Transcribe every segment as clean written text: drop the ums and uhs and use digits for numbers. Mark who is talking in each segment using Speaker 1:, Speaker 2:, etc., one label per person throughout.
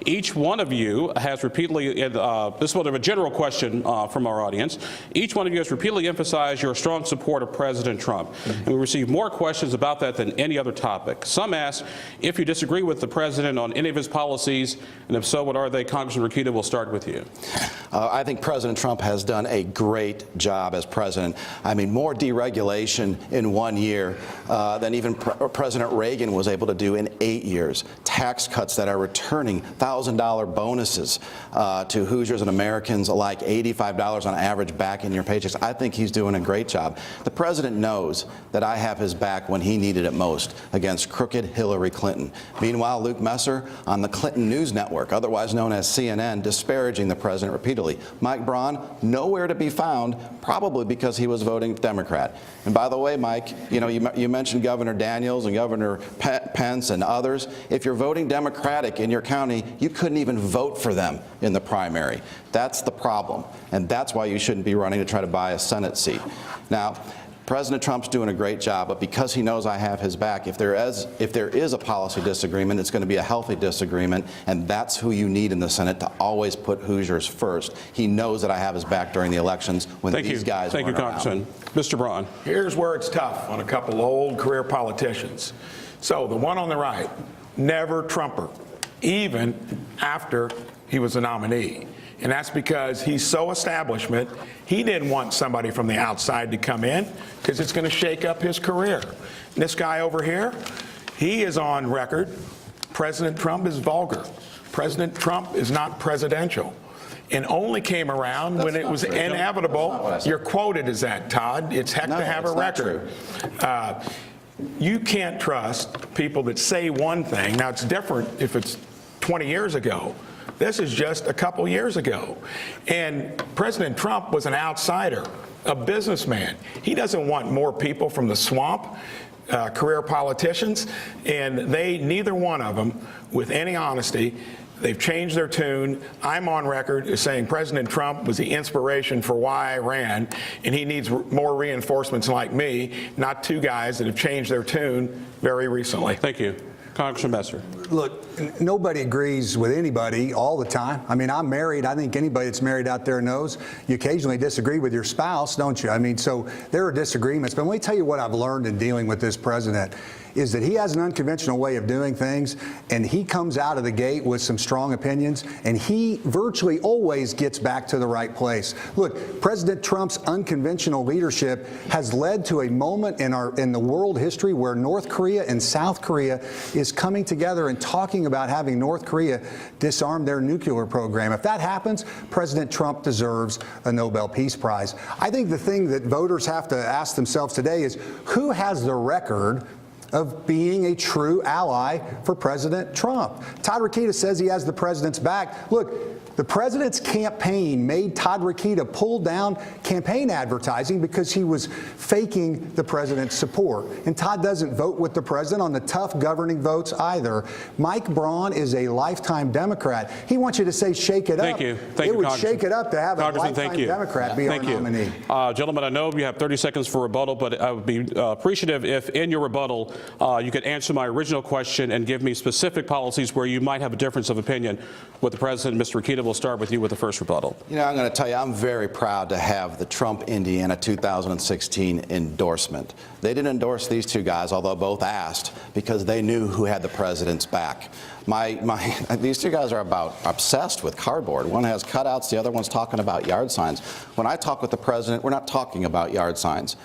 Speaker 1: Each one of you has repeatedly, this is a general question from our audience, each one of you has repeatedly emphasized your strong support of President Trump. And we receive more questions about that than any other topic. Some ask if you disagree with the president on any of his policies, and if so, what are they? Congressman Rokita, we'll start with you.
Speaker 2: I think President Trump has done a great job as president. I mean, more deregulation in 1 year than even President Reagan was able to do in 8 years. Tax cuts that are returning $1,000 bonuses to Hoosiers and Americans alike, $85 on average back in your paychecks. I think he's doing a great job. The president knows that I have his back when he needed it most against crooked Hillary Clinton. Meanwhile, Luke Messer on the Clinton News Network, otherwise known as CNN, disparaging the president repeatedly. Mike Braun, nowhere to be found, probably because he was voting Democrat. And by the way, Mike, you mentioned Governor Daniels and Governor Pence and others. If you're voting Democratic in your county, you couldn't even vote for them in the primary. That's the problem, and that's why you shouldn't be running to try to buy a Senate seat. Now, President Trump's doing a great job, but because he knows I have his back, if there is a policy disagreement, it's going to be a healthy disagreement, and that's who you need in the Senate to always put Hoosiers first. He knows that I have his back during the elections when these guys weren't around.
Speaker 1: Thank you, Congressman. Mr. Braun.
Speaker 3: Here's where it's tough on a couple old career politicians. So the one on the right, never Trumper, even after he was a nominee. And that's because he's so establishment, he didn't want somebody from the outside to come in because it's going to shake up his career. And this guy over here, he is on record. President Trump is vulgar. President Trump is not presidential. And only came around when it was inevitable. You're quoted as that, Todd. It's heck to have a record. You can't trust people that say one thing. Now, it's different if it's 20 years ago. This is just a couple years ago. And President Trump was an outsider, a businessman. He doesn't want more people from the swamp, career politicians, and neither one of them, with any honesty, they've changed their tune. I'm on record as saying President Trump was the inspiration for why I ran, and he needs more reinforcements like me, not two guys that have changed their tune very recently.
Speaker 1: Thank you. Congressman Messer.
Speaker 4: Look, nobody agrees with anybody all the time. I mean, I'm married. I think anybody that's married out there knows you occasionally disagree with your spouse, don't you? I mean, so there are disagreements. But let me tell you what I've learned in dealing with this president is that he has an unconventional way of doing things, and he comes out of the gate with some strong opinions, and he virtually always gets back to the right place. Look, President Trump's unconventional leadership has led to a moment in the world history where North Korea and South Korea is coming together and talking about having North Korea disarm their nuclear program. If that happens, President Trump deserves a Nobel Peace Prize. I think the thing that voters have to ask themselves today is who has the record of being a true ally for President Trump. Todd Rokita says he has the president's back. Look, the president's campaign made Todd Rokita pull down campaign advertising because he was faking the president's support. And Todd doesn't vote with the president on the tough governing votes either. Mike Braun is a lifetime Democrat. He wants you to say shake it up.
Speaker 1: Thank you. Thank you,
Speaker 4: it would shake it up to have a lifetime Democrat be our nominee.
Speaker 1: Gentlemen, I know you have 30 seconds for rebuttal, but I would be appreciative if in your rebuttal you could answer my original question and give me specific policies where you might have a difference of opinion with the president. Mr. Rokita, we'll start with you with the first rebuttal.
Speaker 2: I'm going to tell you, I'm very proud to have the Trump Indiana 2016 endorsement. They didn't endorse these two guys, although both asked, because they knew who had the president's back. These two guys are about obsessed with cardboard. One has cutouts, the other one's talking about yard signs. When I talk with the president, we're not talking about yard signs.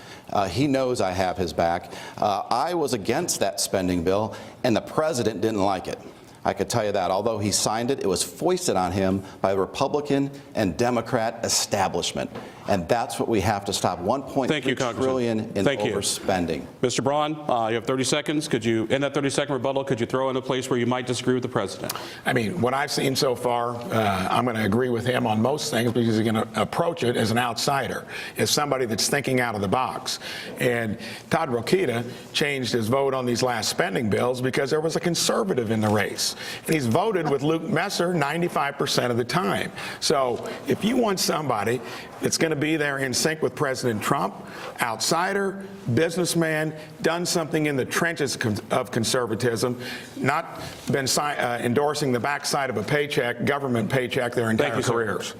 Speaker 2: He knows I have his back. I was against that spending bill, and the president didn't like it. I could tell you that. Although he signed it, it was foisted on him by the Republican and Democrat establishment. And that's what we have to stop. $1.3 trillion in overspending.
Speaker 1: Mr. Braun, you have 30 seconds. Could you, in that 30-second rebuttal, could you throw in a place where you might disagree with the president?
Speaker 3: I mean, what I've seen so far, I'm going to agree with him on most things because he's going to approach it as an outsider, as somebody that's thinking out of the box. And Todd Rokita changed his vote on these last spending bills because there was a conservative in the race. And he's voted with Luke Messer 95% of the time. So if you want somebody that's going to be there in sync with President Trump, outsider, businessman, done something in the trenches of conservatism, not been endorsing the backside of a paycheck, government paycheck their entire
Speaker 1: you, sir.
Speaker 3: careers.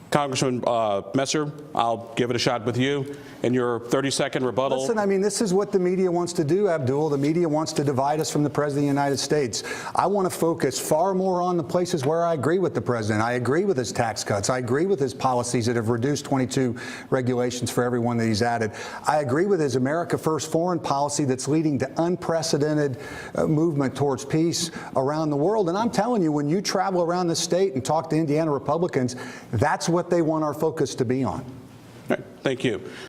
Speaker 1: Congressman Messer, I'll give it a shot with you. In your 30-second rebuttal.
Speaker 4: Listen, I mean, this is what the media wants to do, Abdul. The media wants to divide us from the President of the United States. I want to focus far more on the places where I agree with the President. I agree with his tax cuts. I agree with his policies that have reduced 22 regulations for everyone that he's added. I agree with his America First foreign policy that's leading to unprecedented movement towards peace around the world. And I'm telling you, when you travel around the state and talk to Indiana Republicans, that's what they want our focus to be on.
Speaker 1: All right, thank you.